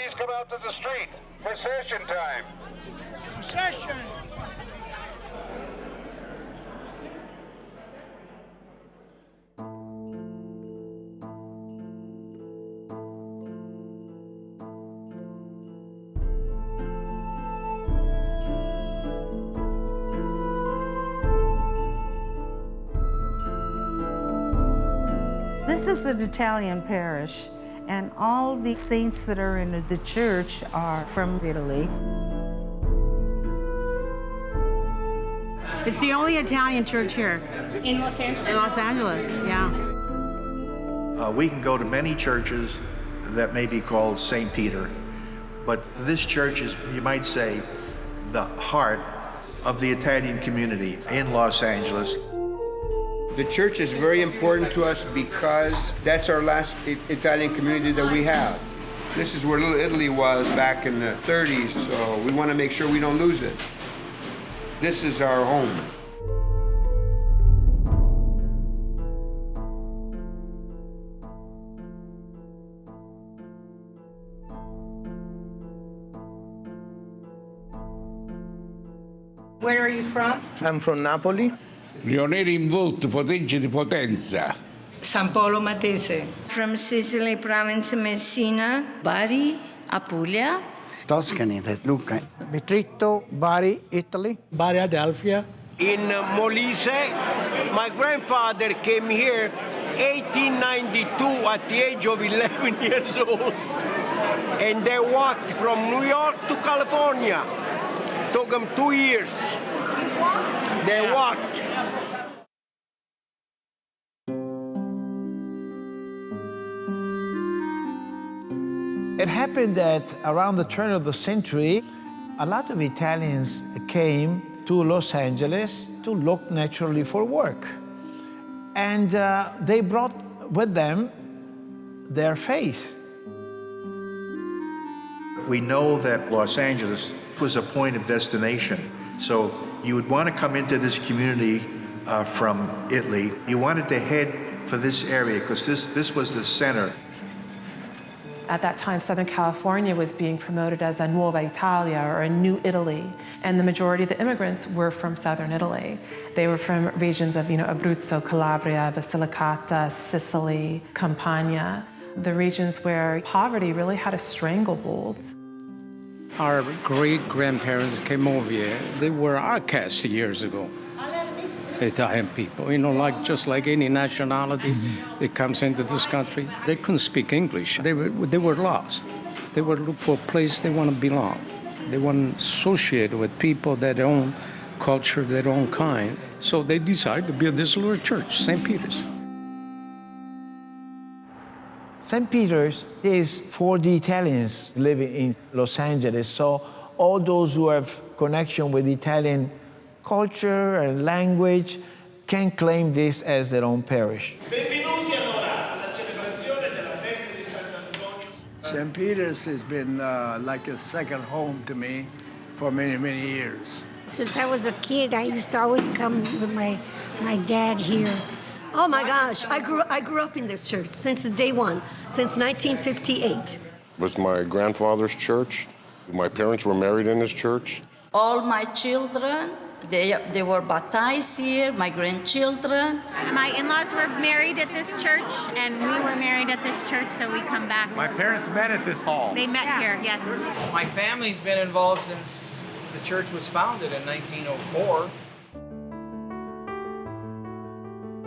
please come out to the street? Procession time. Procession. This is an Italian parish, and all the saints that are in the church are from Italy. It's the only Italian church here. In Los Angeles? In Los Angeles, yeah. We can go to many churches that may be called St. Peter, but this church is, you might say, the heart of the Italian community in Los Angeles. The church is very important to us because that's our last Italian community that we have. This is where Little Italy was back in the 30s, so we want to make sure we don't lose it. This is our home. Where are you from? I'm from Napoli. Pioneri in voto, potenza di potenza. San Polo Matese. From Sicily, province Messina, Bari, Apulia. Tuscany, that's Lucca. Bitritto, Bari, Italy. Bari, Adelphia. In Molise, my grandfather came here 1892 at the age of 11 years old. And they walked from New York to California. Took them 2 years. They walked. It happened that around the turn of the century, a lot of Italians came to Los Angeles to look naturally for work. And they brought with them their faith. We know that Los Angeles was a point of destination. So you would want to come into this community from Italy. You wanted to head for this area because this was the center. At that time, Southern California was being promoted as a Nuova Italia, or a New Italy, and the majority of the immigrants were from Southern Italy. They were from regions of, Abruzzo, Calabria, Basilicata, Sicily, Campania, the regions where poverty really had a stranglehold. Our great-grandparents came over here. They were outcasts years ago. Italian people, just like any nationality that comes into this country. They couldn't speak English. They were lost. They were looking for a place they want to belong. They want to associate with people that their own culture, their own kind. So they decided to build this little church, St. Peter's. St. Peter's is for the Italians living in Los Angeles. So all those who have connection with Italian culture and language can claim this as their own parish. St. Peter's has been like a second home to me for many, many years. Since I was a kid, I used to always come with my dad here. Oh my gosh, I grew up in this church since day one, since 1958. It was my grandfather's church. My parents were married in this church. All my children, they were baptized here, my grandchildren. My in-laws were married at this church, and we were married at this church, so we come back. My parents met at this hall. They met here, yes. My family's been involved since the church was founded in 1904.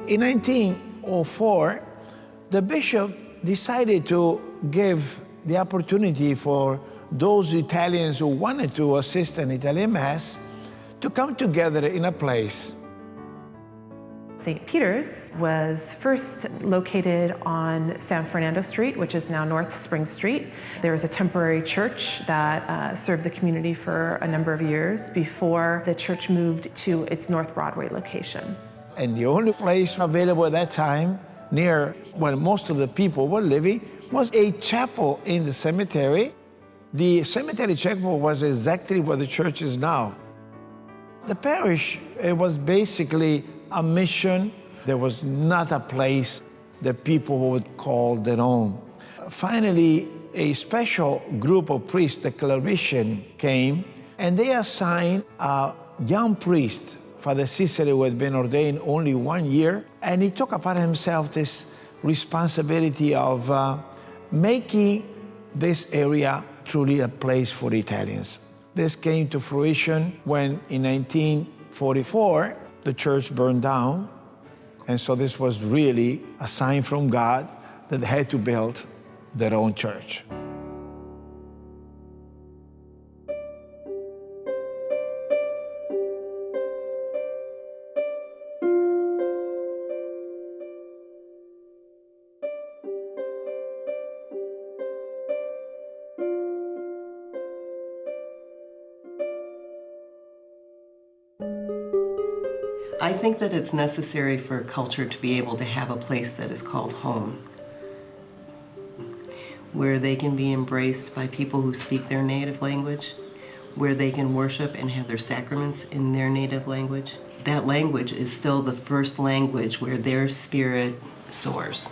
In 1904, the bishop decided to give the opportunity for those Italians who wanted to assist an Italian Mass to come together in a place. St. Peter's was first located on San Fernando Street, which is now North Spring Street. There was a temporary church that served the community for a number of years before the church moved to its North Broadway location. And the only place available at that time, near where most of the people were living, was a chapel in the cemetery. The cemetery chapel was exactly where the church is now. The parish, it was basically a mission. There was not a place that people would call their own. Finally, a special group of priests, the clerician, came, and they assigned a young priest, Father Cicero, who had been ordained only 1 year, and he took upon himself this responsibility of making this area truly a place for Italians. This came to fruition when, in 1944, the church burned down, and so this was really a sign from God that they had to build their own church. I think that it's necessary for a culture to be able to have a place that is called home, where they can be embraced by people who speak their native language, where they can worship and have their sacraments in their native language. That language is still the first language where their spirit soars.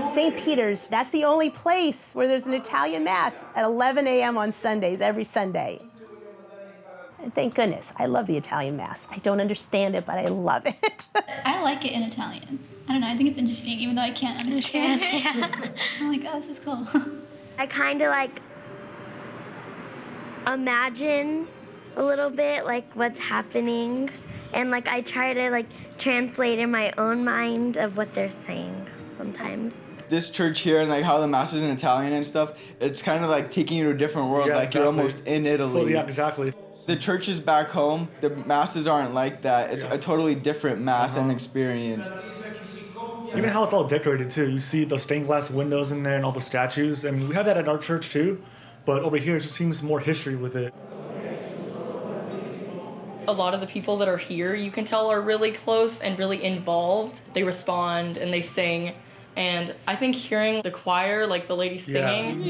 St. Peter's, that's the only place where there's an Italian Mass at 11 a.m. on Sundays, every Sunday. And thank goodness, I love the Italian Mass. I don't understand it, but I love it. I like it in Italian. I don't know, I think it's interesting, even though I can't understand it. Yeah. I'm like, oh, this is cool. I kind of like imagine a little bit like what's happening, and like I try to like translate in my own mind of what they're saying sometimes. This church here and like how the mass is in Italian and stuff, it's kind of like taking you to a different world, like exactly. You're almost in Italy. Yeah, exactly. The churches back home, the masses aren't like that. It's a totally different mass and experience. Even how it's all decorated too. You see the stained glass windows in there and all the statues. I mean, we have that at our church too, but over here it just seems more history with it. A lot of the people that are here, you can tell, are really close and really involved. They respond and they sing. And I think hearing the choir, like the lady singing,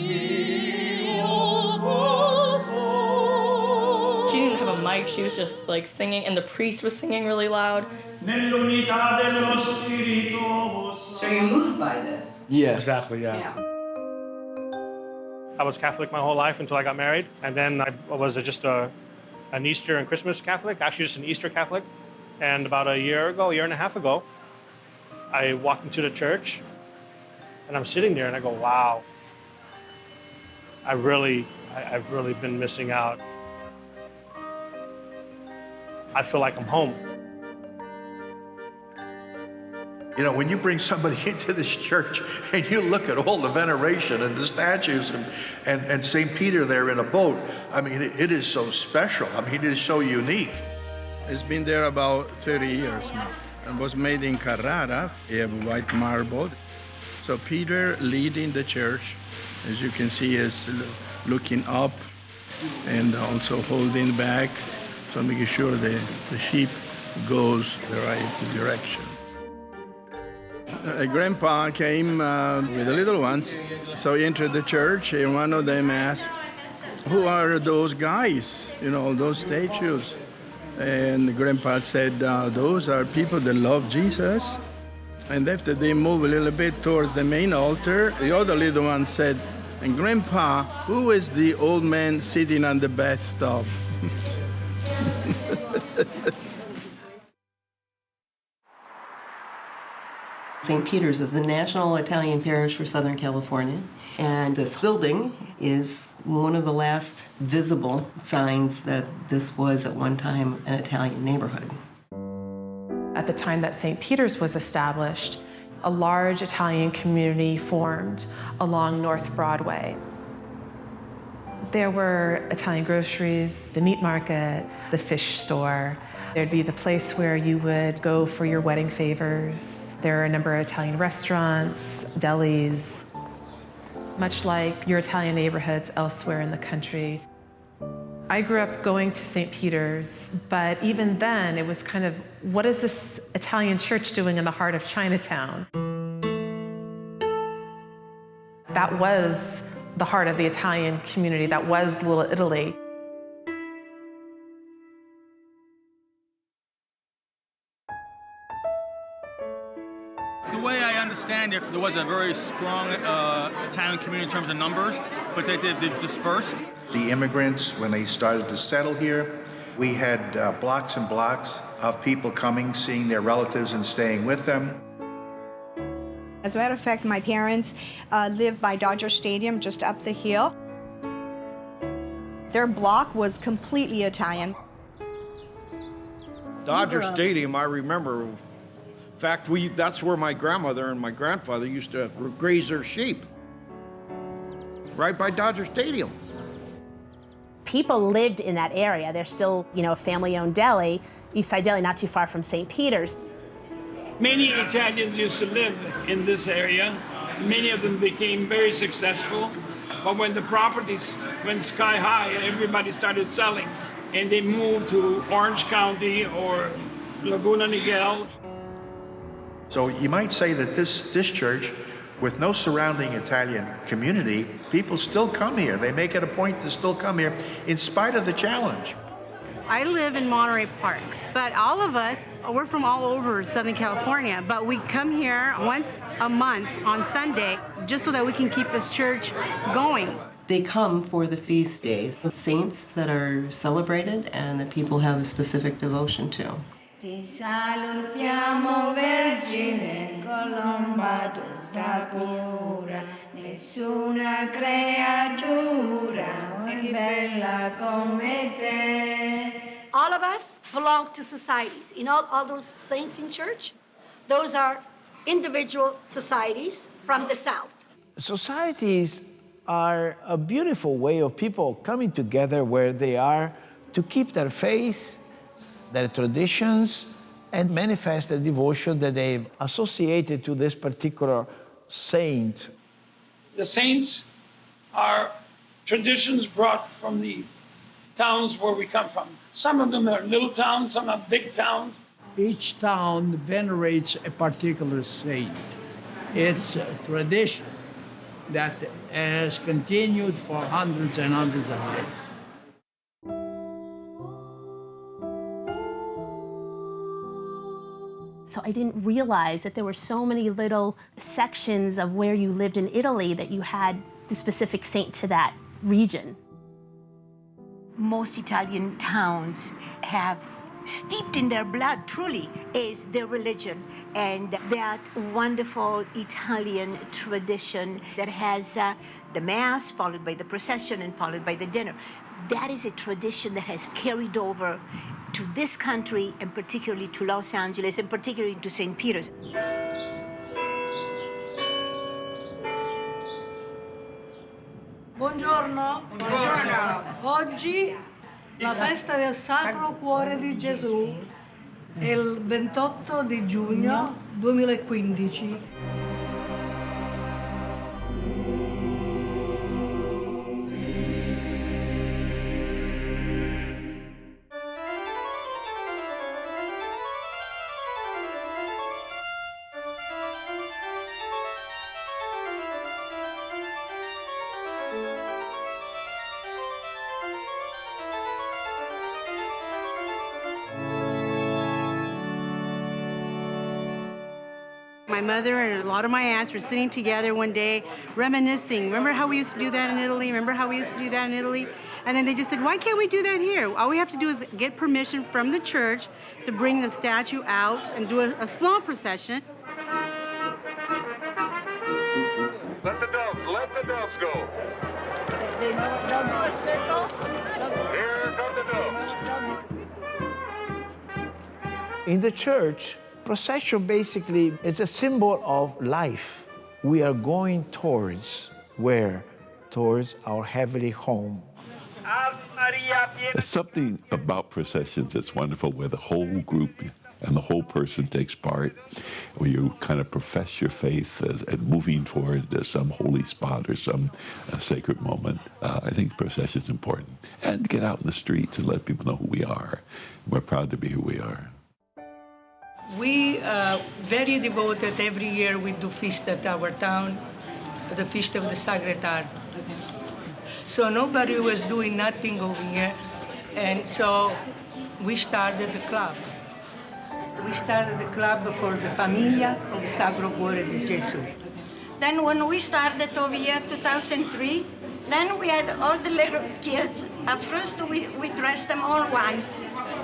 she didn't have a mic, she was just like singing, and the priest was singing really loud. So you're moved by this? Yes. Exactly, yeah. I was Catholic my whole life until I got married, and then I was just an Easter and Christmas Catholic, actually just an Easter Catholic. And about a year and a half ago, I walked into the church, and I'm sitting there and I go, wow, I've really been missing out. I feel like I'm home. You know, when you bring somebody into this church and you look at all the veneration and the statues and St. Peter there in a boat, I mean, it is so special. I mean, it is so unique. It's been there about 30 years now. It was made in Carrara. You have white marble. So Peter leading the church, as you can see, is looking up and also holding back, so making sure the sheep goes the right direction. Grandpa came with the little ones, so he entered the church, and one of them asks, "Who are those guys, you know, those statues?" And Grandpa said, "Those are people that love Jesus." And after they move a little bit towards the main altar, the other little one said, "And Grandpa, who is the old man sitting on the bathtub?" St. Peter's is the national Italian parish for Southern California, and this building is one of the last visible signs that this was at one time an Italian neighborhood. At the time that St. Peter's was established, a large Italian community formed along North Broadway. There were Italian groceries, the meat market, the fish store. There'd be the place where you would go for your wedding favors. There are a number of Italian restaurants, delis, much like your Italian neighborhoods elsewhere in the country. I grew up going to St. Peter's, but even then it was kind of, what is this Italian church doing in the heart of Chinatown? That was the heart of the Italian community. That was Little Italy. The way I California, there was a very strong Italian community in terms of numbers, but they've dispersed. The immigrants, when they started to settle here, we had blocks and blocks of people coming, seeing their relatives and staying with them. As a matter of fact, my parents lived by Dodger Stadium, just up the hill. Their block was completely Italian. Dodger Stadium, I remember. In fact, that's where my grandmother and my grandfather used to graze their sheep. Right by Dodger Stadium. People lived in that area. There's still, a family-owned deli, Eastside Deli, not too far from St. Peter's. Many Italians used to live in this area. Many of them became very successful. But when the properties went sky high, everybody started selling. And they moved to Orange County or Laguna Niguel. So you might say that this church, with no surrounding Italian community, people still come here. They make it a point to still come here in spite of the challenge. I live in Monterey Park, but all of us, we're from all over Southern California, but we come here once a month on Sunday just so that we can keep this church going. They come for the feast days of saints that are celebrated and that people have a specific devotion to. Ti salutiamo Vergine, colomba tutta pura, nessuna creatura è bella come te. All of us belong to societies. All those saints in church, those are individual societies from the South. Societies are a beautiful way of people coming together where they are to keep their faith, their traditions, and manifest the devotion that they've associated to this particular saint. The saints are traditions brought from the towns where we come from. Some of them are little towns, some are big towns. Each town venerates a particular saint. It's a tradition that has continued for hundreds and hundreds of years. So I didn't realize that there were so many little sections of where you lived in Italy that you had the specific saint to that region. Most Italian towns have steeped in their blood, truly, is their religion and that wonderful Italian tradition that has the Mass, followed by the procession, and followed by the dinner. That is a tradition that has carried over to this country, and particularly to Los Angeles, and particularly to St. Peter's. Buongiorno. Buongiorno. Oggi la festa del Sacro Cuore di Gesù è il 28 di giugno 2015. My mother and a lot of my aunts were sitting together one day reminiscing. Remember how we used to do that in Italy? Remember how we used to do that in Italy? And then they just said, why can't we do that here? All we have to do is get permission from the church to bring the statue out and do a small procession. Let the doves go. They'll do a circle. Here come the doves. In the church, procession basically is a symbol of life. We are going towards where? Towards our heavenly home. There's something about processions that's wonderful, where the whole group and the whole person takes part, where you kind of profess your faith and moving toward some holy spot or some sacred moment. I think procession is important. And get out in the streets and let people know who we are. We're proud to be who we are. We are very devoted. Every year we do feast at our town, the Feast of the Sacred Heart. So nobody was doing nothing over here, and so we started the club. We started the club for the Famiglia of Sacro Cuore di Gesù. Then when we started over here, 2003, then we had all the little kids. At first, we dressed them all white.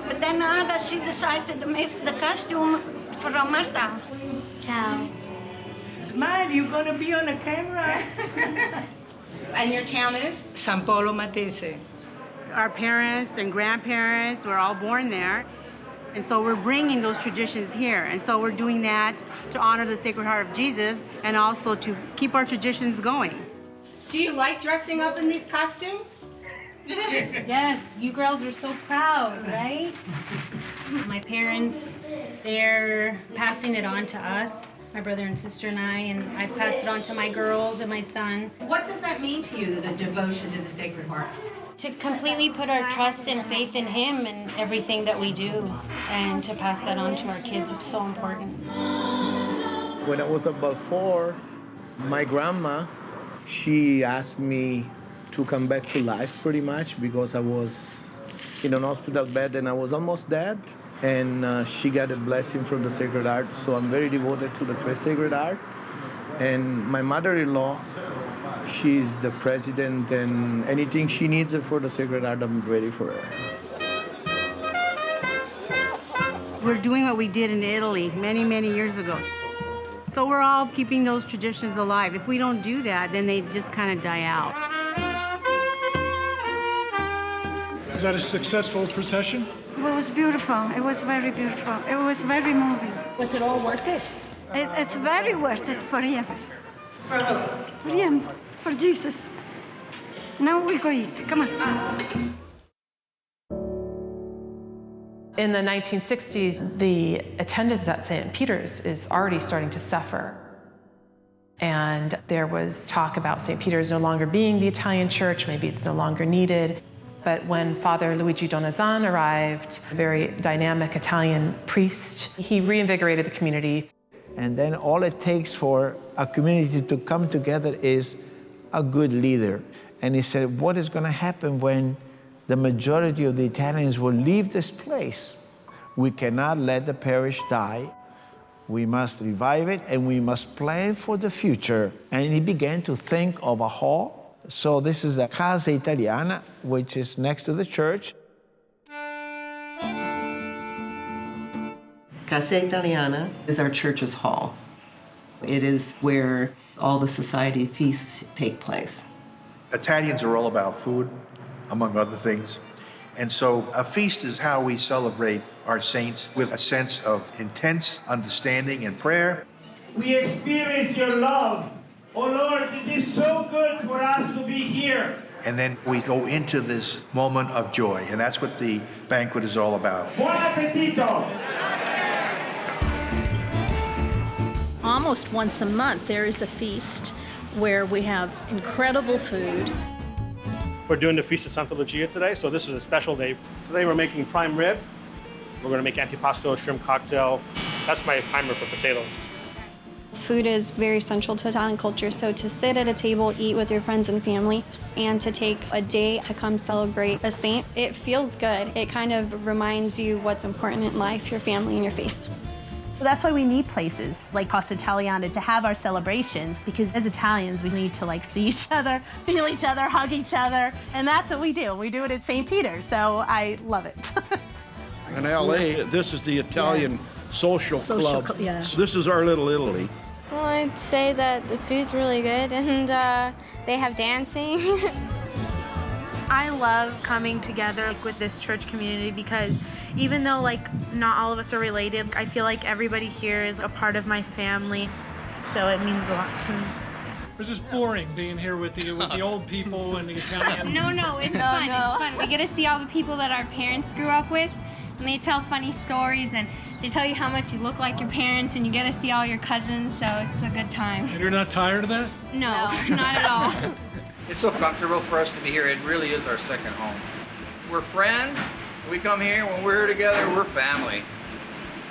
But then Ada, she decided to make the costume for Marta. Ciao. Smile, you're going to be on the camera. And your town is? San Polo Matese. Our parents and grandparents were all born there. And so we're bringing those traditions here. And so we're doing that to honor the Sacred Heart of Jesus and also to keep our traditions going. Do you like dressing up in these costumes? Yes, you girls are so proud, right? My parents, they're passing it on to us, my brother and sister and I've passed it on to my girls and my son. What does that mean to you, the devotion to the Sacred Heart? To completely put our trust and faith in Him and everything that we do, and to pass that on to our kids, it's so important. When I was about 4, my grandma, she asked me to come back to life pretty much because I was in an hospital bed and I was almost dead. And she got a blessing from the Sacred Heart, so I'm very devoted to the Sacred Heart. And my mother-in-law, she's the president, and anything she needs for the Sacred Heart, I'm ready for her. We're doing what we did in Italy many, many years ago. So we're all keeping those traditions alive. If we don't do that, then they just kind of die out. Was that a successful procession? It was beautiful. It was very beautiful. It was very moving. Was it all worth it? It's very worth it for him. For who? For him. For Jesus. Now we go eat. Come on. In the 1960s, the attendance at St. Peter's is already starting to suffer. And there was talk about St. Peter's no longer being the Italian church, maybe it's no longer needed. But when Father Luigi Donazan arrived, a very dynamic Italian priest, he reinvigorated the community. And then all it takes for a community to come together is a good leader. And he said, what is going to happen when the majority of the Italians will leave this place? We cannot let the parish die. We must revive it, and we must plan for the future. And he began to think of a hall. So this is the Casa Italiana, which is next to the church. Casa Italiana is our church's hall. It is where all the society feasts take place. Italians are all about food, among other things. And so a feast is how we celebrate our saints with a sense of intense understanding and prayer. We experience your love. Oh Lord, it is so good for us to be here. And then we go into this moment of joy, and that's what the banquet is all about. Buon appetito! Almost once a month, there is a feast where we have incredible food. We're doing the Feast of Santa Lucia today, so this is a special day. Today we're making prime rib. We're going to make antipasto, shrimp cocktail. That's my primer for potatoes. Food is very central to Italian culture, so to sit at a table, eat with your friends and family, and to take a day to come celebrate a saint, it feels good. It kind of reminds you what's important in life, your family and your faith. That's why we need places like Casa Italiana to have our celebrations, because as Italians, we need to see each other, feel each other, hug each other, and that's what we do. We do it at St. Peter's, so I love it. In LA, this is the Italian social club. Yeah. So this is our little Italy. Well, I'd say that the food's really good and they have dancing. I love coming together with this church community because even though not all of us are related, I feel like everybody here is a part of my family, so it means a lot to me. Was this boring being here with the old people and the Italian? No, it's fun. It's fun. We get to see all the people that our parents grew up with, and they tell funny stories, and they tell you how much you look like your parents, and you get to see all your cousins, so it's a good time. And you're not tired of that? No, not at all. It's so comfortable for us to be here. It really is our second home. We're friends. We come here. When we're together, we're family.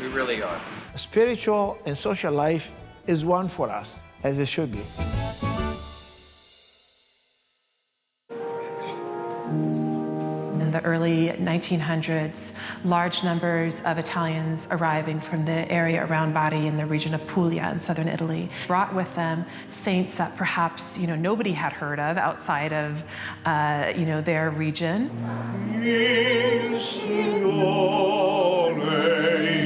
We really are. Spiritual and social life is one for us, as it should be. And the early 1900s, large numbers of Italians arriving from the area around Bari in the region of Puglia in southern Italy brought with them saints that perhaps nobody had heard of outside of their region.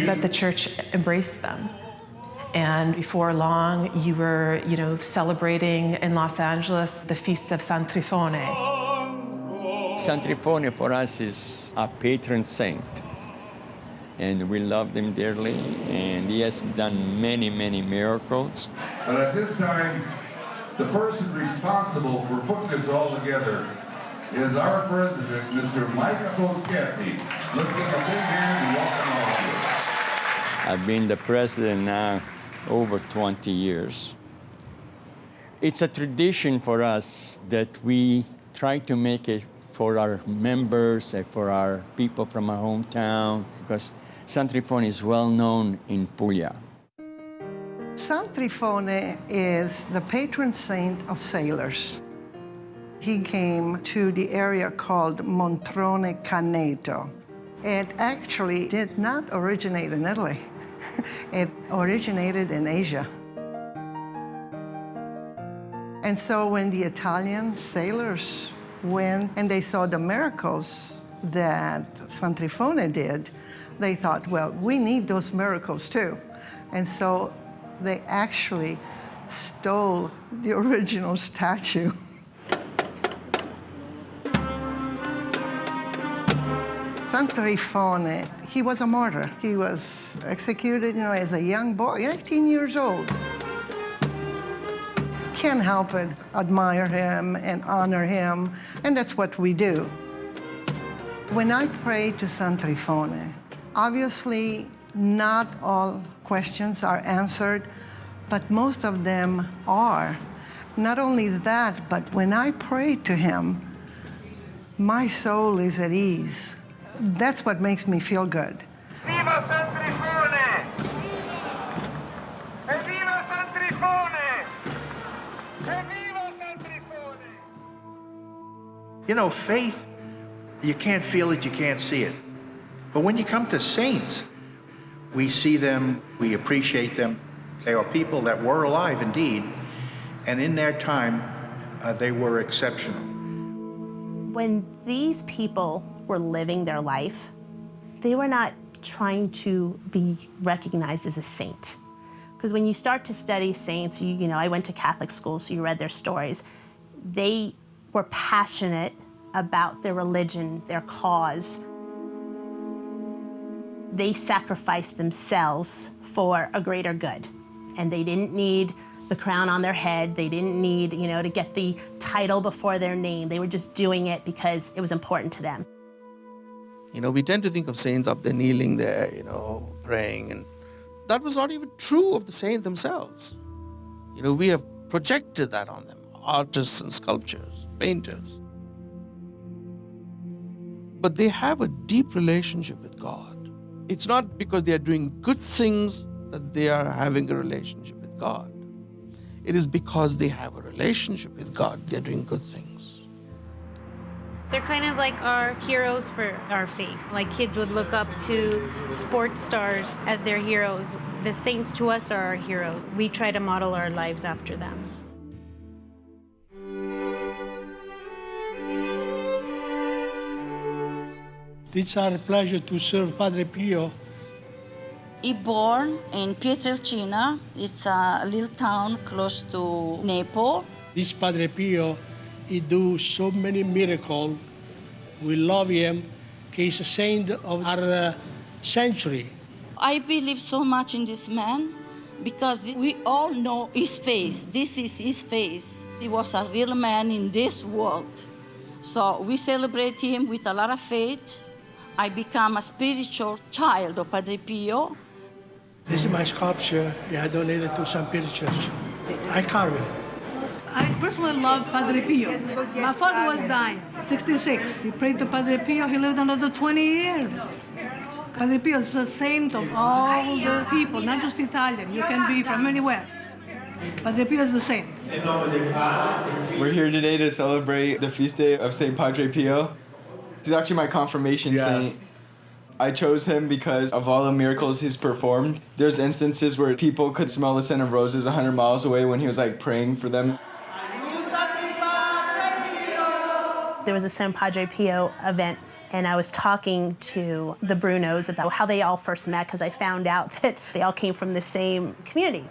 But the church embraced them. And before long, you were, celebrating in Los Angeles the feast of San Trifone. San Trifone for us is a patron saint. And we love him dearly, and he has done many, many miracles. But at this time, the person responsible for putting this all together is our president, Mr. Mike Poschetti. Let's give a big hand and welcome all of you. I've been the president now over 20 years. It's a tradition for us that we try to make it for our members and for our people from our hometown, because San Trifone is well known in Puglia. San Trifone is the patron saint of sailors. He came to the area called Montrone Caneto. It actually did not originate in Italy. It originated in Asia. And so when the Italian sailors went and they saw the miracles that San Trifone did, they thought, well, we need those miracles too. And so they actually stole the original statue. San Trifone, he was a martyr. He was executed, as a young boy, 18 years old. Can't help it, admire him and honor him, and that's what we do. When I pray to San Trifone, obviously not all questions are answered, but most of them are. Not only that, but when I pray to him, my soul is at ease. That's what makes me feel good. Viva San Trifone! E viva San Trifone! E viva San Trifone! Faith, you can't feel it, you can't see it. But when you come to saints, we see them, we appreciate them. They are people that were alive indeed, and in their time, they were exceptional. When these people were living their life, they were not trying to be recognized as a saint. Because when you start to study saints, I went to Catholic school, so you read their stories. They were passionate about their religion, their cause. They sacrificed themselves for a greater good. And they didn't need the crown on their head. They didn't need, to get the title before their name. They were just doing it because it was important to them. We tend to think of saints up there kneeling there, praying, and that was not even true of the saints themselves. We have projected that on them, artists and sculptors, painters. But they have a deep relationship with God. It's not because they are doing good things that they are having a relationship with God. It is because they have a relationship with God, they're doing good things. They're kind of like our heroes for our faith. Like kids would look up to sports stars as their heroes. The saints to us are our heroes. We try to model our lives after them. It's our pleasure to serve Padre Pio. He born in Pietrelcina. It's a little town close to Naples. This Padre Pio, he do so many miracles. We love him. He's a saint of our century. I believe so much in this man because we all know his face. This is his face. He was a real man in this world. So we celebrate him with a lot of faith. I become a spiritual child of Padre Pio. This is my sculpture. I donated to St. Peter's Church. I carve it. I personally love Padre Pio. My father was dying, 66. He prayed to Padre Pio. He lived another 20 years. Padre Pio is the saint of all the people, not just Italian. You can be from anywhere. Padre Pio is the saint. We're here today to celebrate the feast day of St. Padre Pio. He's actually my confirmation saint. I chose him because of all the miracles he's performed. There's instances where people could smell the scent of roses 100 miles away when he was like praying for them. There was a San Padre Pio event, and I was talking to the Brunos about how they all first met, because I found out that they all came from the same community.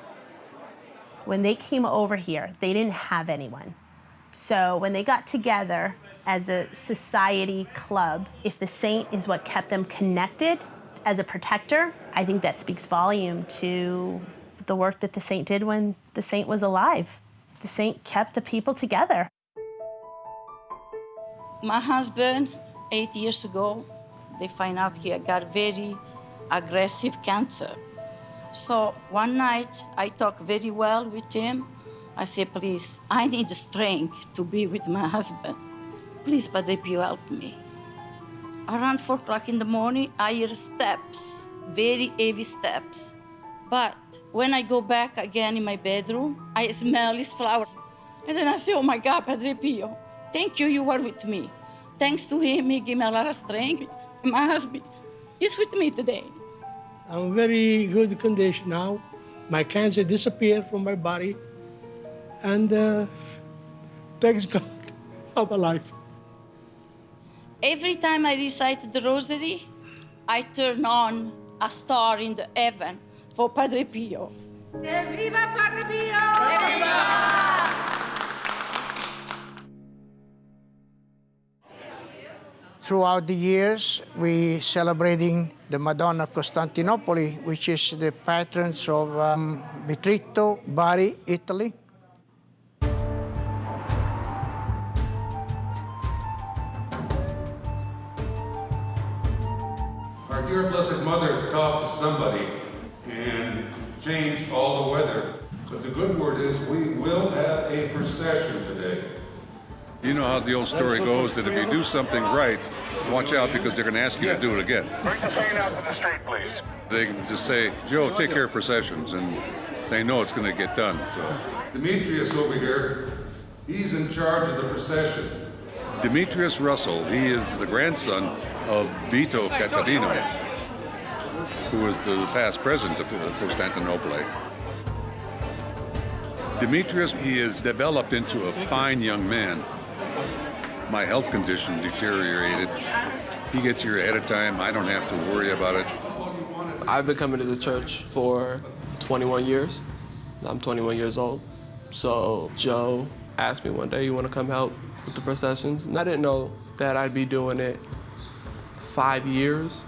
When they came over here, they didn't have anyone. So when they got together as a society club, if the saint is what kept them connected as a protector, I think that speaks volume to the work that the saint did when the saint was alive. The saint kept the people together. My husband, 8 years ago, they find out he got very aggressive cancer. So one night, I talked very well with him. I said, please, I need the strength to be with my husband. Please, Padre Pio, help me. Around 4 o'clock in the morning, I hear steps, very heavy steps. But when I go back again in my bedroom, I smell his flowers. And then I say, oh my God, Padre Pio, thank you, you were with me. Thanks to him, he gave me a lot of strength. My husband is with me today. I'm in very good condition now. My cancer disappeared from my body. And thanks God, I'm alive. Every time I recite the rosary, I turn on a star in the heaven for Padre Pio. Viva Padre Pio! Throughout the years, we celebrating the Madonna of Constantinople, which is the patron of Bitrito, Bari, Italy. Our dear Blessed Mother talked to somebody and changed all the weather. But the good word is we will have a procession today. You know how the old story goes that if you do something right, watch out because they're going to ask you to do it again. Bring the saint out to the street, please. They can just say, Joe, take care of processions, and they know it's going to get done. So Demetrius over here, he's in charge of the procession. Demetrius Russell, he is the grandson of Vito Catarino, who was the past president of Constantinople. Demetrius, he is developed into a fine young man. My health condition deteriorated. He gets here ahead of time. I don't have to worry about it. I've been coming to the church for 21 years. I'm 21 years old. So Joe asked me one day, you want to come help with the processions? And I didn't know that I'd be doing it 5 years.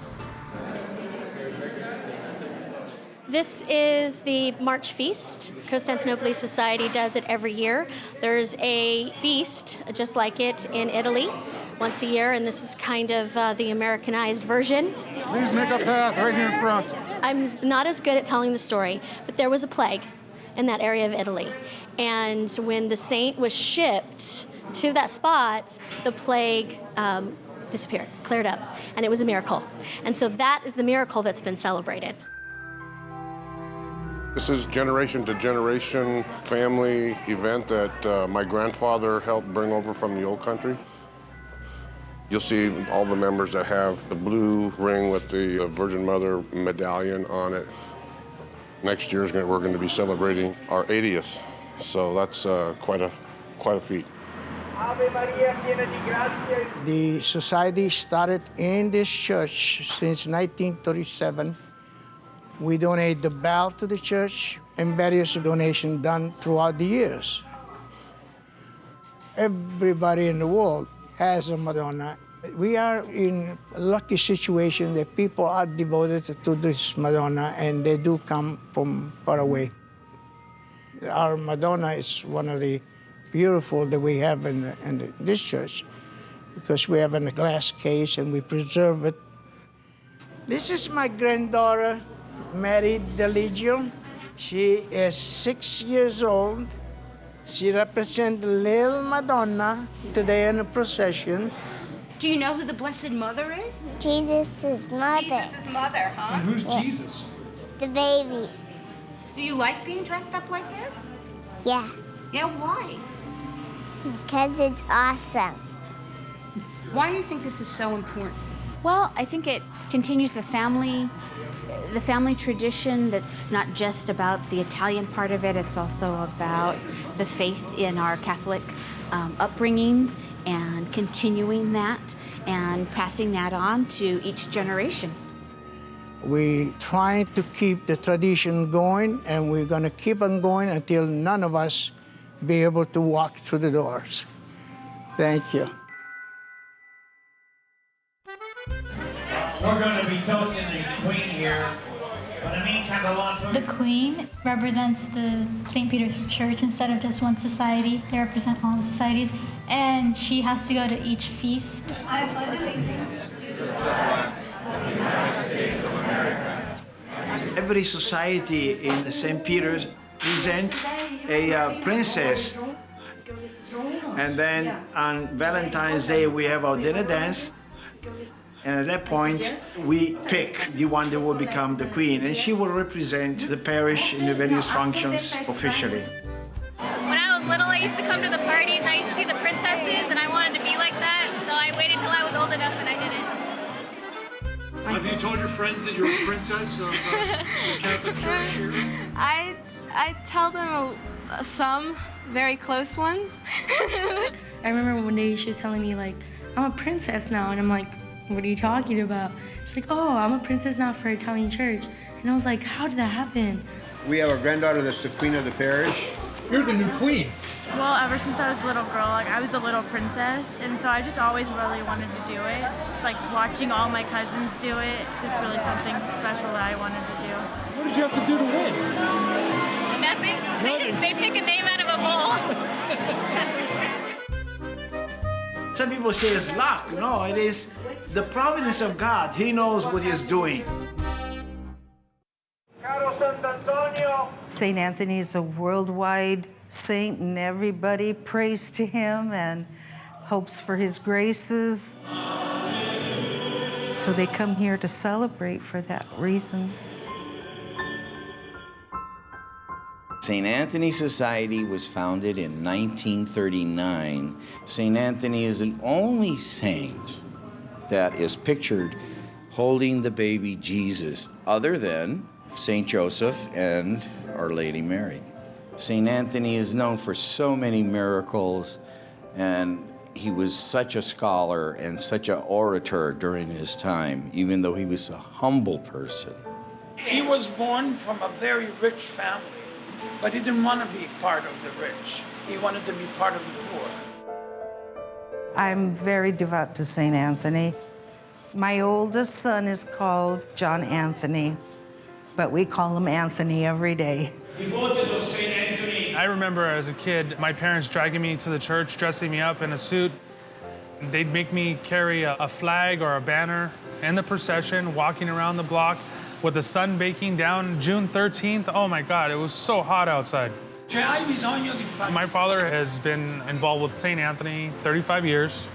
This is the March Feast. Constantinople Society does it every year. There's a feast just like it in Italy once a year, and this is kind of the Americanized version. Please make a path right here in front. I'm not as good at telling the story, but there was a plague in that area of Italy. And when the saint was shipped to that spot, the plague disappeared, cleared up, and it was a miracle. And so that is the miracle that's been celebrated. This is generation to generation family event that my grandfather helped bring over from the old country. You'll see all the members that have the blue ring with the Virgin Mother medallion on it. Next year we're going to be celebrating our 80th, so that's quite a feat. The society started in this church since 1937. We donate the bell to the church and various donations done throughout the years. Everybody in the world has a Madonna. We are in a lucky situation that people are devoted to this Madonna and they do come from far away. Our Madonna is one of the beautiful that we have in this church because we have in a glass case and we preserve it. This is my granddaughter, Mary Deligio. She is 6 years old. She represents the little Madonna today in the procession. Do you know who the Blessed Mother is? Jesus' mother. Jesus' mother, huh? And who's Jesus? It's the baby. Do you like being dressed up like this? Yeah. Yeah, why? Because it's awesome. Why do you think this is so important? Well, I think it continues the family tradition. That's not just about the Italian part of it, it's also about the faith in our Catholic upbringing and continuing that and passing that on to each generation. We try to keep the tradition going, and we're going to keep on going until none of us be able to walk through the doors. Thank you. We're going to be toasting the Queen here. But in the meantime, the Queen represents the St. Peter's Church instead of just one society. They represent all the societies, and she has to go to each feast. I pledge allegiance to the flag of the United States of America. Every society in St. Peter's presents a princess. And then on Valentine's Day, we have our dinner dance. And at that point, we pick the one that will become the queen, and she will represent the parish in the various functions officially. When I was little, I used to come to the parties, and I used to see the princesses, and I wanted to be like that, so I waited till I was old enough, and I didn't. Have you told your friends that you're a princess of the Catholic Church here? I tell them some very close ones. I remember one day she was telling me, like, I'm a princess now, and I'm like, what are you talking about? She's like, oh, I'm a princess now for Italian church. And I was like, how did that happen? We have a granddaughter that's the queen of the parish. You're the new queen. Well, ever since I was a little girl, like I was the little princess, and so I just always really wanted to do it. It's like watching all my cousins do it, just really something special that I wanted to do. What did you have to do to win? Nothing. They pick a name out of a bowl. Some people say it's luck. No, it is the providence of God. He knows what He's doing. St. Anthony is a worldwide saint, and everybody prays to him and hopes for his graces. So they come here to celebrate for that reason. St. Anthony Society was founded in 1939. St. Anthony is the only saint that is pictured holding the baby Jesus, other than St. Joseph and Our Lady Mary. St. Anthony is known for so many miracles, and he was such a scholar and such an orator during his time, even though he was a humble person. He was born from a very rich family, but he didn't want to be part of the rich. He wanted to be part of the poor. I'm very devout to St. Anthony. My oldest son is called John Anthony, but we call him Anthony every day. Devoted to St. Anthony. I remember as a kid, my parents dragging me to the church, dressing me up in a suit. They'd make me carry a flag or a banner in the procession, walking around the block with the sun baking down June 13th. Oh my God, it was so hot outside. My father has been involved with St. Anthony 35 years.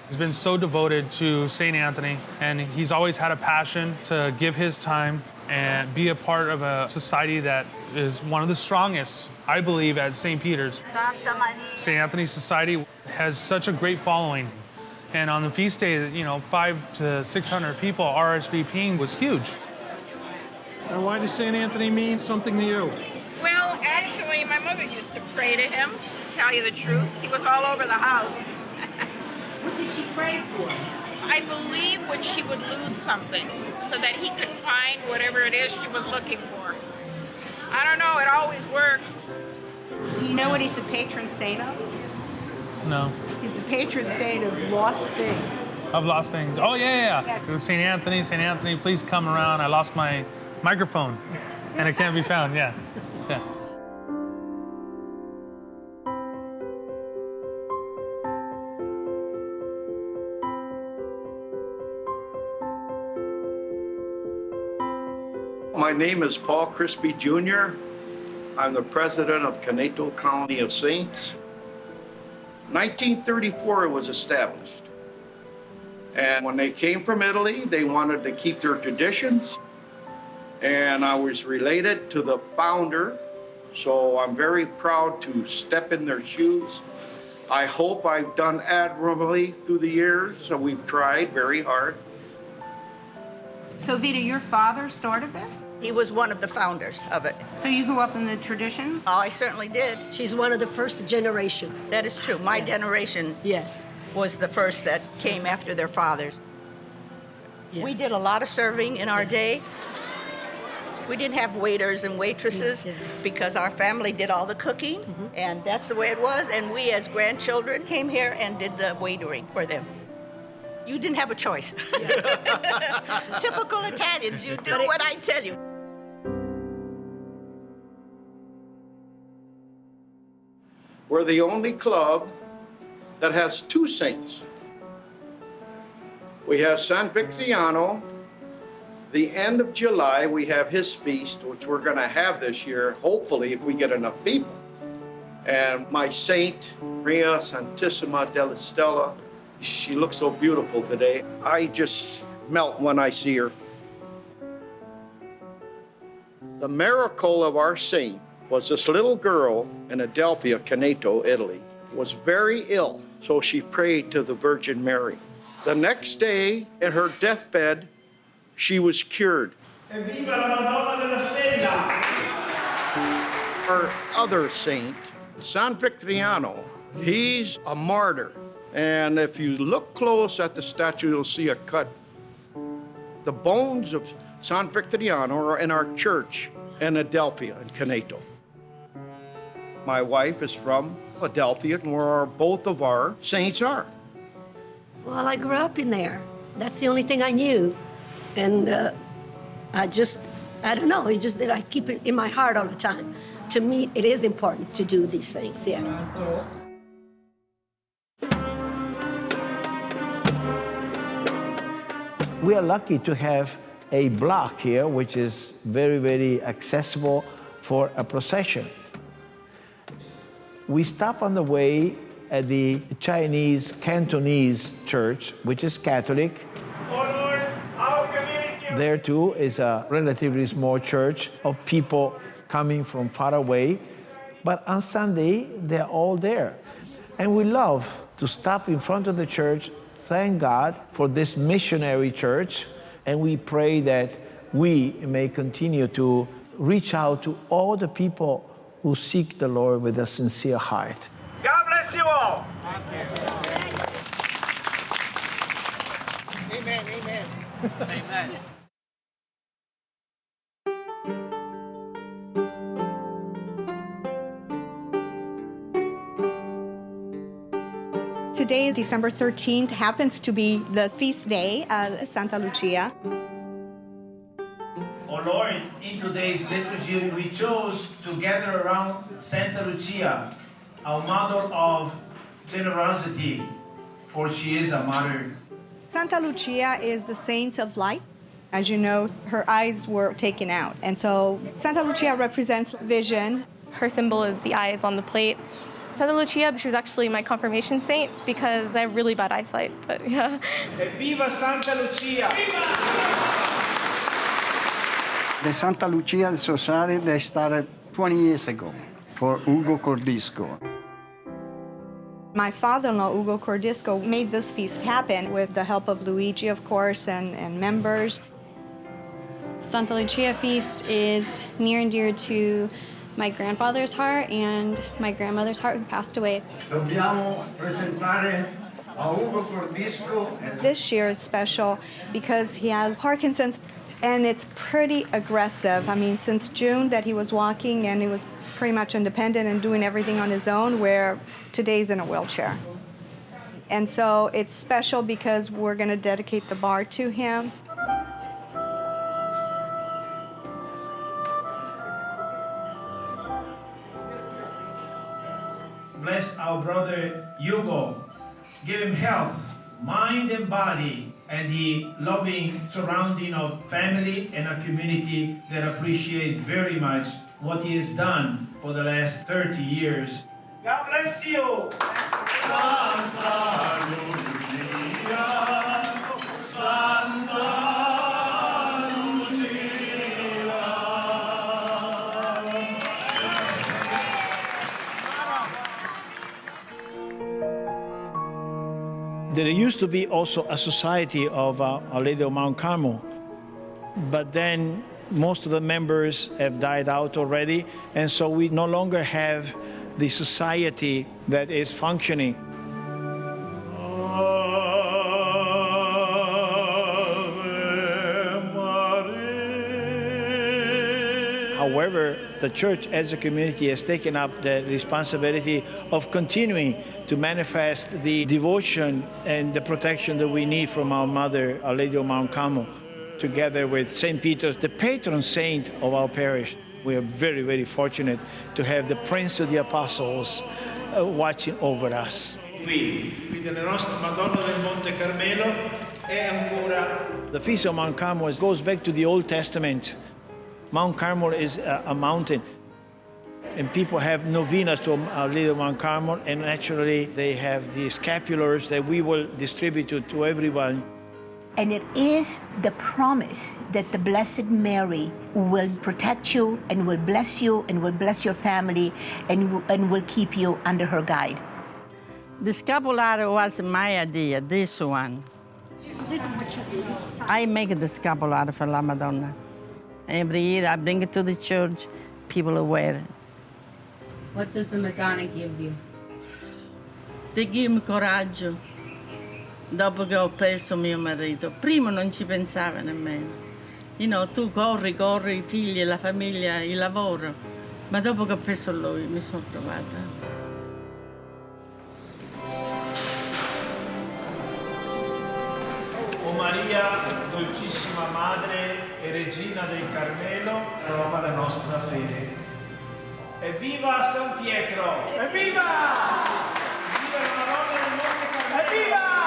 He's been so devoted to St. Anthony, and he's always had a passion to give his time and be a part of a society that is one of the strongest, I believe, at St. Peter's. St. Anthony Society has such a great following. And on the feast day, 500 to 600 people RSVPing was huge. And why does St. Anthony mean something to you? Well, actually, my mother used to pray to him, to tell you the truth. He was all over the house. What did she pray for? I believe when she would lose something, so that he could find whatever it is she was looking for. I don't know, it always worked. Do you know what he's the patron saint of? No. He's the patron saint of lost things. Of lost things. Oh, yeah. Yes. St. Anthony, please come around. I lost my microphone, and it can't be found, yeah. My name is Paul Crispy Jr. I'm the president of Caneto Colony of Saints. 1934 it was established. And when they came from Italy, they wanted to keep their traditions. And I was related to the founder, so I'm very proud to step in their shoes. I hope I've done admirably through the years, so we've tried very hard. So Vita, your father started this? He was one of the founders of it. So you grew up in the traditions? Oh, I certainly did. She's one of the first generation. That is true. My generation was the first that came after their fathers. Yeah. We did a lot of serving in our day. We didn't have waiters and waitresses because our family did all the cooking, and that's the way it was. And we as grandchildren came here and did the waitering for them. You didn't have a choice. Typical Italians, you do what I tell you. We're the only club that has two saints. We have San Victoriano. The end of July, we have his feast, which we're going to have this year, hopefully, if we get enough people. And my saint, Maria Santissima della Stella, she looks so beautiful today. I just melt when I see her. The miracle of our saint was this little girl in Adelphi, Canneto, Italy, was very ill, so she prayed to the Virgin Mary. The next day, in her deathbed, she was cured. Evviva la Madonna della Stella! Our other saint, San Victoriano, he's a martyr. And if you look close at the statue, you'll see a cut. The bones of San Victoriano are in our church in Adelphi, in Canneto. My wife is from Adelphi, where both of our saints are. Well, I grew up in there. That's the only thing I knew. And I don't know, it's just that I keep it in my heart all the time. To me, it is important to do these things, yes. We are lucky to have a block here, which is very, very accessible for a procession. We stop on the way at the Chinese Cantonese church, which is Catholic. There too is a relatively small church of people coming from far away. But on Sunday, they're all there. And we love to stop in front of the church, thank God for this missionary church, and we pray that we may continue to reach out to all the people who seek the Lord with a sincere heart. God bless you all. Amen, amen. Amen. Today, December 13th, happens to be the feast day of Santa Lucia. Oh Lord, in today's liturgy, we chose to gather around Santa Lucia, our mother of generosity, for she is a martyr. Santa Lucia is the saint of light. As you know, her eyes were taken out. And so Santa Lucia represents vision. Her symbol is the eyes on the plate. Santa Lucia, she was actually my confirmation saint because I have really bad eyesight, but yeah. Viva Santa Lucia! The Santa Lucia Society, they started 20 years ago for Ugo Cordisco. My father-in-law, Ugo Cordisco, made this feast happen with the help of Luigi, of course, and members. Santa Lucia feast is near and dear to my grandfather's heart and my grandmother's heart who passed away. This year is special because he has Parkinson's, and it's pretty aggressive. I mean, since June that he was walking and he was pretty much independent and doing everything on his own, where today's in a wheelchair. And so it's special because we're going to dedicate the bar to him. Bless our brother Hugo. Give him health, mind and body, and the loving surrounding of family and a community that appreciate very much what he has done for the last 30 years. God bless you. Santa Lucia, Santa Lucia. There used to be also a society of Our Lady of Mount Carmel, but then most of the members have died out already, and so we no longer have the society that is functioning. However, the church as a community has taken up the responsibility of continuing to manifest the devotion and the protection that we need from our Mother, Our Lady of Mount Carmel, together with St. Peter, the patron saint of our parish. We are very, very fortunate to have the Prince of the Apostles watching over us. Quindi la nostra Madonna del Monte Carmelo è ancora... The Feast of Mount Carmel goes back to the Old Testament. Mount Carmel is a mountain, and people have novenas to Our Lady of Mount Carmel, and naturally they have the scapulars that we will distribute to everyone. And it is the promise that the Blessed Mary will protect you and will bless you and will bless your family and will keep you under her guide. The scapular was my idea, this one. This is what you do. I make the scapular for La Madonna. Every year I bring it to the church, people wear it. What does the Madonna give you? They give me coraggio. Dopo che ho perso mio marito, prima non ci pensava nemmeno. You know, tu corri, i figli, la famiglia, il lavoro. Ma dopo che ho perso lui mi sono trovata. O Maria, dolcissima Madre e Regina del Carmelo, prova la nostra fede. Evviva San Pietro! Evviva! Viva la Madonna del Monte Carmelo! Evviva!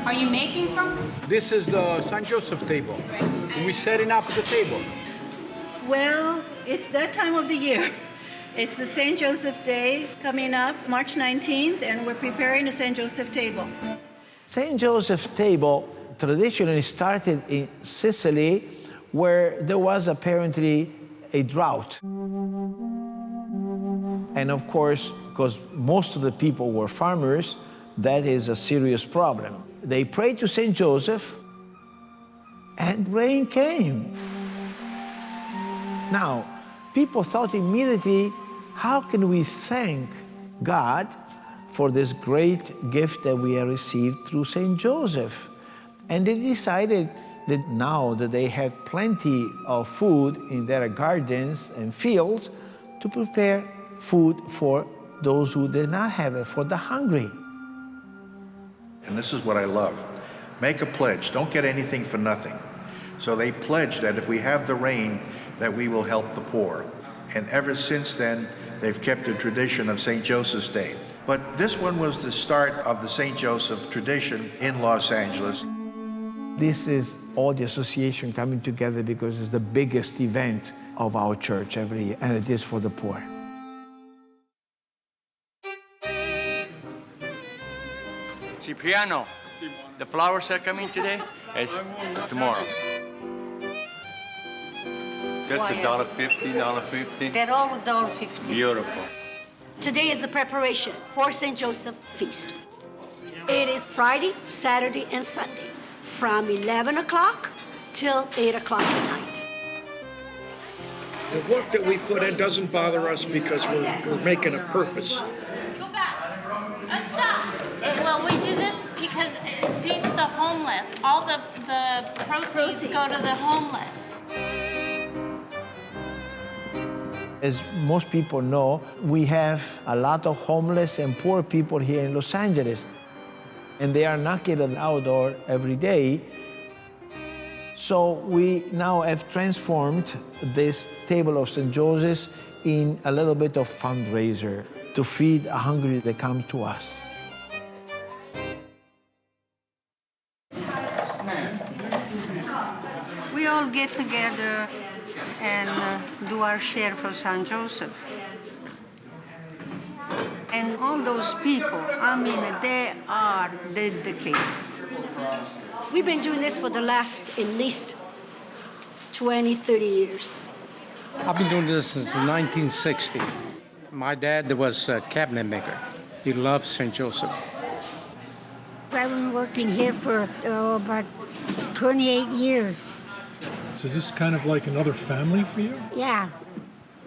Are you making something? This is the St. Joseph table. We're setting up the table. Well, it's that time of the year. It's the St. Joseph Day coming up, March 19th, and we're preparing a St. Joseph table. St. Joseph's table traditionally started in Sicily, where there was apparently a drought. And of course, because most of the people were farmers, that is a serious problem. They prayed to St. Joseph, and rain came. Now, people thought immediately, how can we thank God for this great gift that we have received through St. Joseph? And they decided that now that they had plenty of food in their gardens and fields, to prepare food for those who did not have it, for the hungry. And this is what I love. Make a pledge. Don't get anything for nothing. So they pledged that if we have the rain, that we will help the poor. And ever since then, they've kept the tradition of St. Joseph's Day. But this one was the start of the St. Joseph tradition in Los Angeles. This is all the association coming together because it's the biggest event of our church every year, and it is for the poor. Cipriano, the flowers are coming today? It's tomorrow. That's $1.50, $1.50. They're all $1.50. Beautiful. Today is the preparation for St. Joseph Feast. It is Friday, Saturday, and Sunday from 11 o'clock till 8 o'clock at night. The work that we put in doesn't bother us because we're making a purpose. Go back. And stop. Well, we do this because it feeds the homeless. All the proceeds go to the homeless. As most people know, we have a lot of homeless and poor people here in Los Angeles, and they are knocking at our door every day. So we now have transformed this table of St. Joseph's in a little bit of fundraiser to feed a hungry that come to us. We all get together and do our share for St. Joseph. And all those people, I mean, they are dedicated. We've been doing this for the last at least 20, 30 years. I've been doing this since 1960. My dad was a cabinet maker. He loved St. Joseph. I've been working here for about 28 years. So is this kind of like another family for you? Yeah.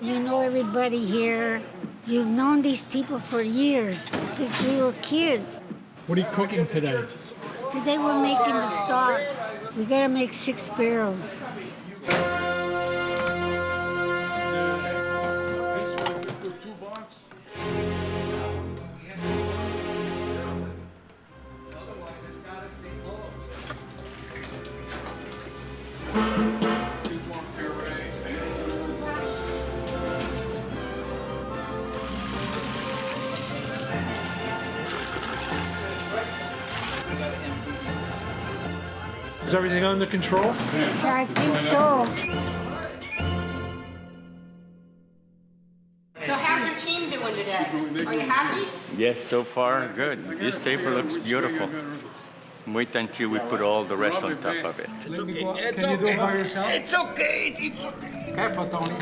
You know everybody here. You've known these people for years, since we were kids. What are you cooking today? Today we're making the sauce. We gotta make 6 barrels. Is everything under control? I think so. So how's your team doing today? Are you happy? Yes, so far, good. This table looks beautiful. Wait until we put all the rest on top of it. Can you do it by yourself? It's okay. It's okay. Careful, Tony.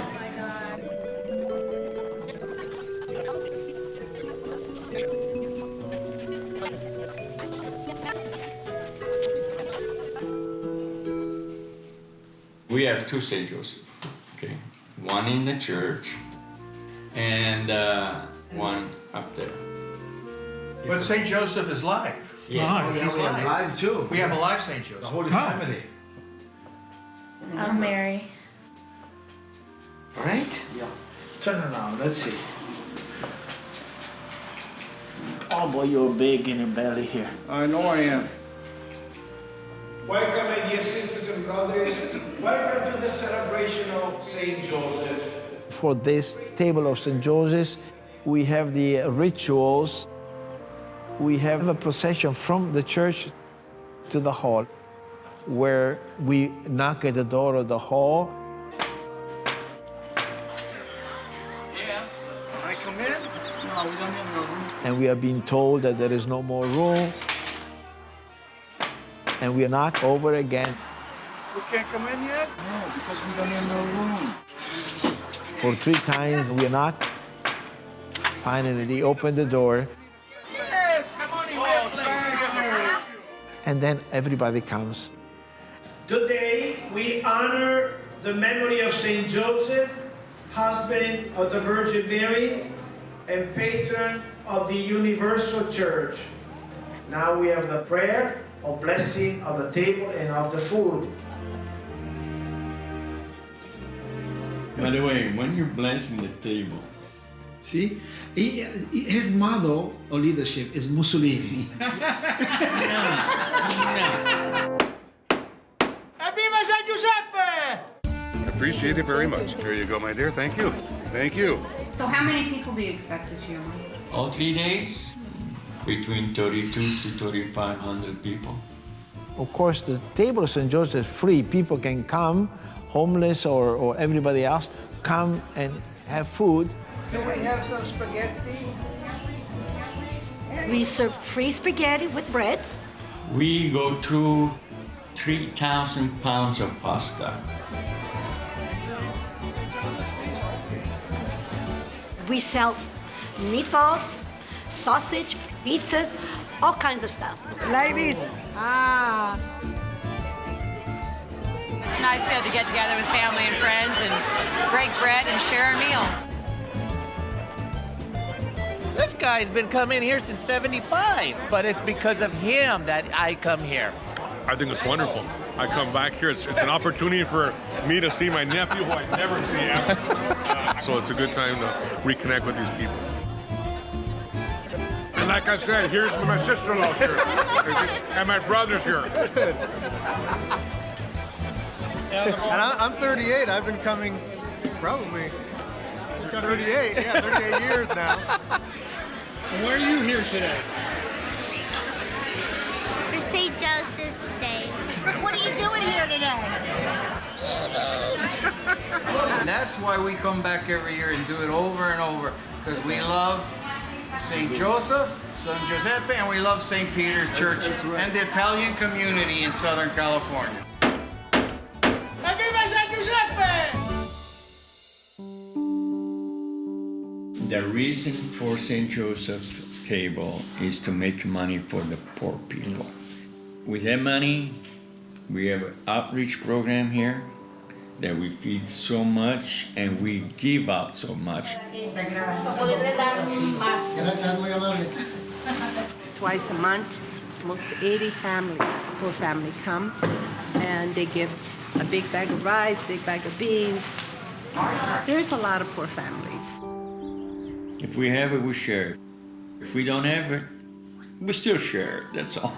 We have 2 St. Joseph, okay? One in the church and one up there. But St. Joseph is live. Yeah. We have live too. We have a live St. Joseph. The Holy Family. I'm Mary. Right? Yeah. Turn around, let's see. Oh boy, you're big in your belly here. I know I am. Welcome, my dear sisters and brothers. Welcome to the celebration of St. Joseph. For this table of St. Joseph, we have the rituals. We have a procession from the church to the hall, where we knock at the door of the hall. I come in? No, we don't have no room. And we are being told that there is no more room. And we knock over again. We can't come in yet? No, because we don't have no room. For 3 times we knock. Finally, they open the door. Yes, come on in. And then everybody comes. Today, we honor the memory of St. Joseph, husband of the Virgin Mary, and patron of the Universal Church. Now we have the prayer of blessing of the table and of the food. By the way, when you're blessing the table, See, his model of leadership is Mussolini. Viva San Giuseppe! Appreciate it very much. Here you go, my dear. Thank you. Thank you. So how many people do you expect this year, Mike? all 3 days, between 32 to 3,500 people. Of course, the table of St. Joseph is free. People can come, homeless or everybody else, come and have food. Can we have some spaghetti? We serve free spaghetti with bread. We go through 3,000 pounds of pasta. We sell meatballs, sausage, pizzas, all kinds of stuff. Ladies. Ah. It's nice to be able to get together with family and friends and break bread and share a meal. This guy's been coming here since '75, but it's because of him that I come here. I think it's wonderful. I come back here. It's an opportunity for me to see my nephew, who I never see ever. So it's a good time to reconnect with these people. And like I said, here's my sister-in-law here, and my brother's here. And I'm 38. I've been coming probably 38. Yeah, 38 years now. Why are you here today? For St. Joseph's Day. What are you doing here today? And that's why we come back every year and do it over and over, because we love St. Joseph, San Giuseppe, and we love St. Peter's Church and the Italian community in Southern California. Viva San Giuseppe! The reason for St. Joseph table is to make money for the poor people. With that money, we have an outreach program here that we feed so much and we give out so much. Twice a month, almost 80 families, poor family come, and they give a big bag of rice, big bag of beans. There's a lot of poor families. If we have it, we share it. If we don't have it, we still share it, that's all.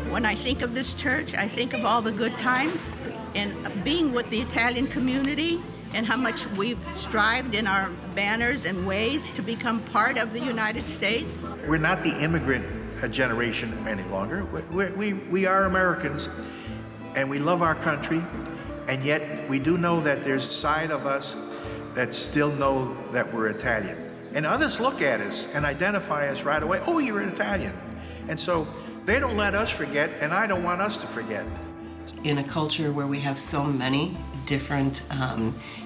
When I think of this church, I think of all the good times and being with the Italian community and how much we've strived in our banners and ways to become part of the United States. We're not the immigrant generation any longer. We are Americans, and we love our country, and yet we do know that there's a side of us that still know that we're Italian. And others look at us and identify us right away. Oh, you're an Italian. And so they don't let us forget, and I don't want us to forget. In a culture where we have so many different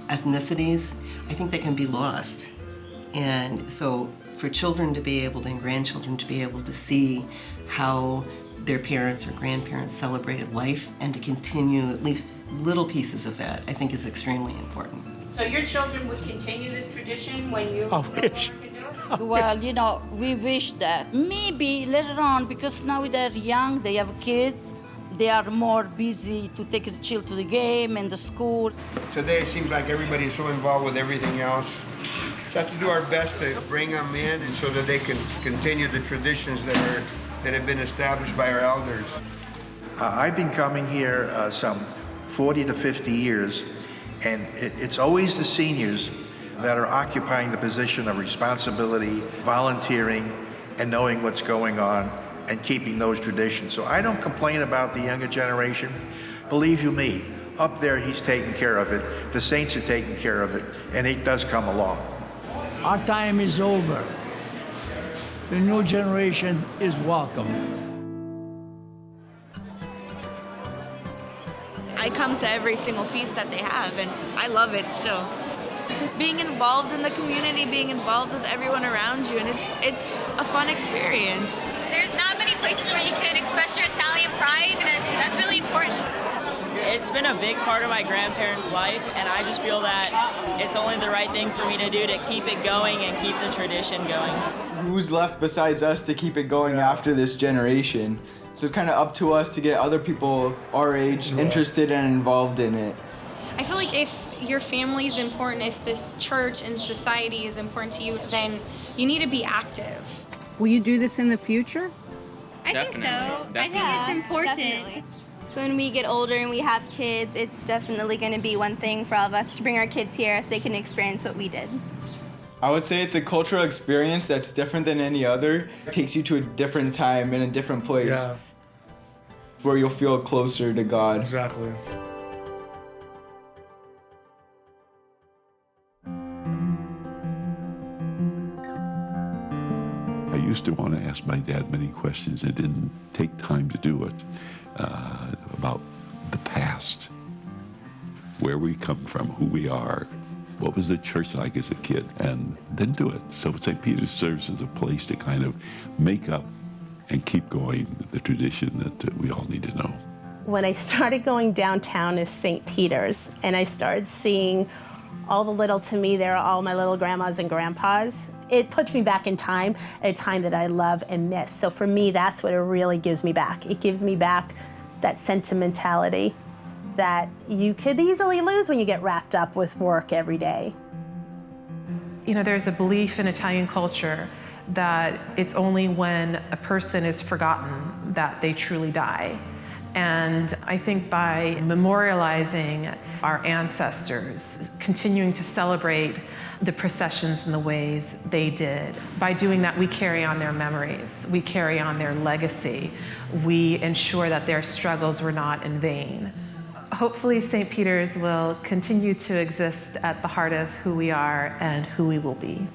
ethnicities, I think they can be lost. And so for children to be able to, and grandchildren to be able to see how their parents or grandparents celebrated life and to continue at least little pieces of that, I think is extremely important. So your children would continue this tradition when you... I wish. Well, you know, we wish that. Maybe later on, because now they're young, they have kids, they are more busy to take the children to the game and the school. Today it seems like everybody's so involved with everything else. So have to do our best to bring them in and so that they can continue the traditions that have been established by our elders. I've been coming here some 40 to 50 years, and it's always the seniors that are occupying the position of responsibility, volunteering, and knowing what's going on and keeping those traditions. So I don't complain about the younger generation. Believe you me, up there he's taking care of it, the saints are taking care of it, and it does come along. Our time is over. The new generation is welcome. I come to every single feast that they have, and I love it still. It's just being involved in the community, being involved with everyone around you, and it's a fun experience. There's not many places where you can express your Italian pride, and that's really important. It's been a big part of my grandparents' life, and I just feel that it's only the right thing for me to do to keep it going and keep the tradition going. Who's left besides us to keep it going after this generation? So it's kind of up to us to get other people our age interested and involved in it. I feel like if your family is important, if this church and society is important to you, then you need to be active. Will you do this in the future? I think so. I think it's important. Definitely. So when we get older and we have kids, it's definitely going to be one thing for all of us to bring our kids here so they can experience what we did. I would say it's a cultural experience that's different than any other. It takes you to a different time and a different place where you'll feel closer to God. Exactly. I used to want to ask my dad many questions and didn't take time to do it, about the past, where we come from, who we are, what was the church like as a kid, and didn't do it. So St. Peter's serves as a place to kind of make up and keep going the tradition that we all need to know. When I started going downtown as St. Peter's and I started seeing all the little, to me, they're all my little grandmas and grandpas. It puts me back in time, at a time that I love and miss. So for me, that's what it really gives me back. It gives me back that sentimentality that you could easily lose when you get wrapped up with work every day. You know, there's a belief in Italian culture that it's only when a person is forgotten that they truly die. And I think by memorializing our ancestors, continuing to celebrate the processions in the ways they did, by doing that, we carry on their memories, we carry on their legacy, we ensure that their struggles were not in vain. Hopefully, St. Peter's will continue to exist at the heart of who we are and who we will be.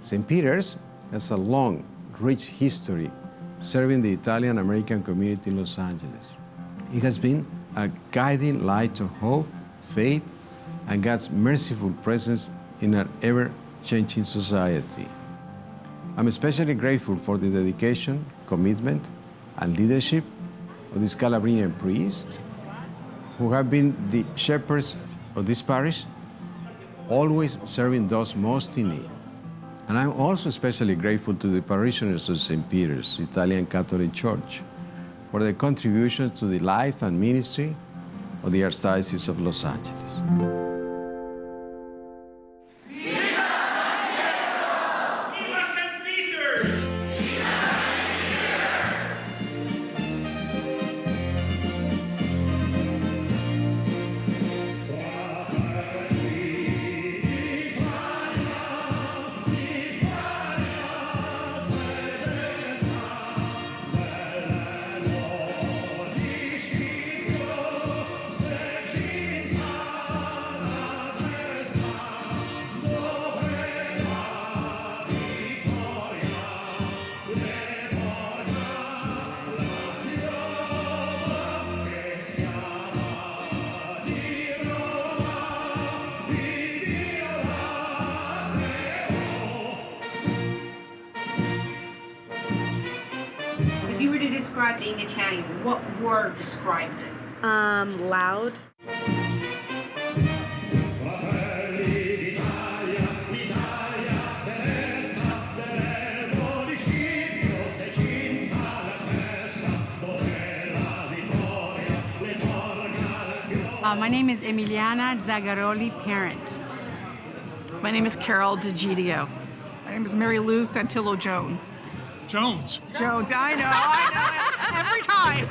St. Peter's has a long, rich history serving the Italian-American community in Los Angeles. It has been a guiding light of hope, faith, and God's merciful presence in our ever-changing society. I'm especially grateful for the dedication, commitment, and leadership of these Calabrian priests, who have been the shepherds of this parish, always serving those most in need. And I'm also especially grateful to the parishioners of St. Peter's Italian Catholic Church for their contributions to the life and ministry of the Archdiocese of Los Angeles. If you were to describe being Italian, what word describes it? Loud. My name is Emiliana Zagaroli Parent. My name is Carol DeGidio. My name is Mary Lou Santillo Jones. Jones. Jones, I know, every time.